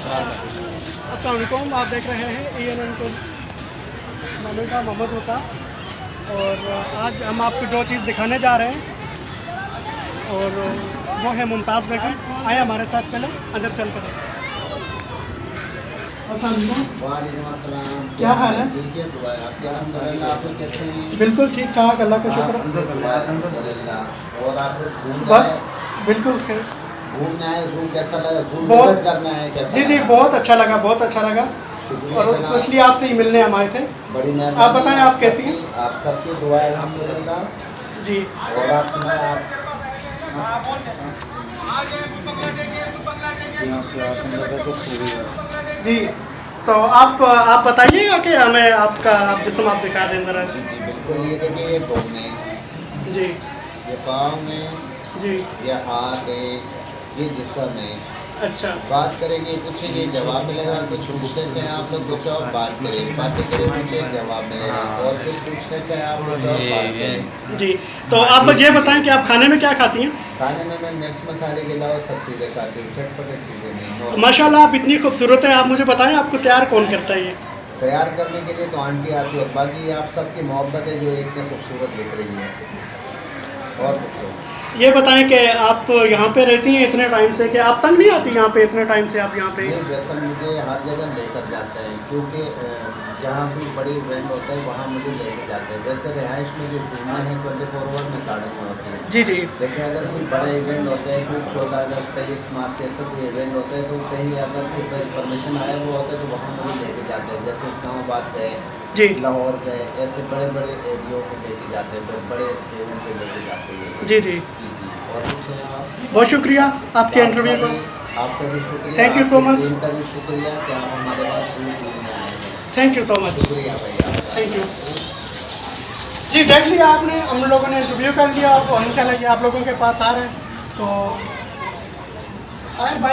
अस्सलाम वालेकुम, आप देख रहे हैं ENN के नामे का मोहम्मद वकास। और आज हम आपको जो चीज़ दिखाने जा रहे हैं और वो है मुमताज़ बेगम। आए हमारे साथ, चलें अंदर चल कर। अस्सलाम वालेकुम। वालेकुम अस्सलाम। क्या हाल है? ठीक है, दुआ है आपकी। अल्हम्दुलिल्लाह। आप लोग कैसे हैं? बिल्कुल ठीक ठाक, अल्लाह का शुक्र। अल्हम्दुलिल्लाह। और आप लोग घूमने बस आए? बिल्कुल खैर। घूमने आए, जू कैसा लगा? जू बहुत- विजिट करना है, कैसा जी जी, लगा? बहुत अच्छा लगा, बहुत अच्छा लगा। शुक्रिया और जनाब। स्पेशली आपसे ही मिलने हम आए थे। बड़ी मेहरबानी। आप बताएं, आप कैसी हैं? आप सबकी दुआ है अल्हम्दुलिल्लाह। जी और आप सुनाए, आप जी, तो आप बताइएगा कि हमें आप जिस्म आप दिखा दें ज़रा। जी जी बिल्कुल। ये देखिए, ये घूम में, जी ये पाँव में, जी। ये हाथ है, ये जिस्म है। अच्छा बात करेंगे, पूछेंगे, जवाब मिलेगा। कुछ पूछते चाहे आप लोग, कुछ और बात करें, बातें करें, पूछे, जवाब मिलेगा। और कुछ पूछते चाहे आप, कुछ और बात करें। जी, तो आप ये बताएं कि आप खाने में क्या खाती हैं? खाने में मैं मिर्च मसाले के अलावा सब चीज़ें खाती हूँ, चटपटे चीज़ें नहीं। माशाल्लाह, आप इतनी खूबसूरत हैं। आप मुझे बताएं, आपको तैयार कौन करता है ये? तैयार करने के लिए तो आंटी आती है, और बाकी आप सबकी मोहब्बत है जो इतने खूबसूरत दिख रही है। बहुत खूबसूरत। ये बताएं कि आप यहाँ पे रहती हैं इतने टाइम से, कि आप तंग नहीं आती यहाँ पे इतने टाइम से? आप यहाँ पे नहीं, वैसे मुझे हर जगह लेकर जाते हैं, क्योंकि जहाँ भी बड़ी इवेंट होता है वहाँ मुझे लेके जाते हैं। वैसे रिहाइश में जो सीमा है 24/7 में गार्डन में होती है। जी जी लेकिन अगर कोई बड़ा इवेंट होता है, कोई 14 अगस्त 23 मार्च ऐसा कोई इवेंट होता है, तो कहीं अगर कोई परमिशन आया हुआ होता है तो वहाँ मुझे लेके जाते हैं। जैसे इस्लामाबाद गए, जी लाहौर गए, ऐसे बड़े बड़े एरियो को लेके जाते हैं, बड़े इवेंट पे लेके जाते हैं। जी जी, जी जी। और कुछ है आप? बहुत शुक्रिया आपके इंटरव्यू को। आपका भी शुक्रिया। Thank you so आपकी much. टीम का भी शुक्रिया कि आप हमारे पास जूम घूमने आए हैं। Thank you so much. शुक्रिया भैया। Thank you. जी, देख लिया आपने, हम लोगों ने इंटरव्यू कर लिया और इंशाल्लाह ये आप लोगों के पास आ रहे हैं। तो आए भाई।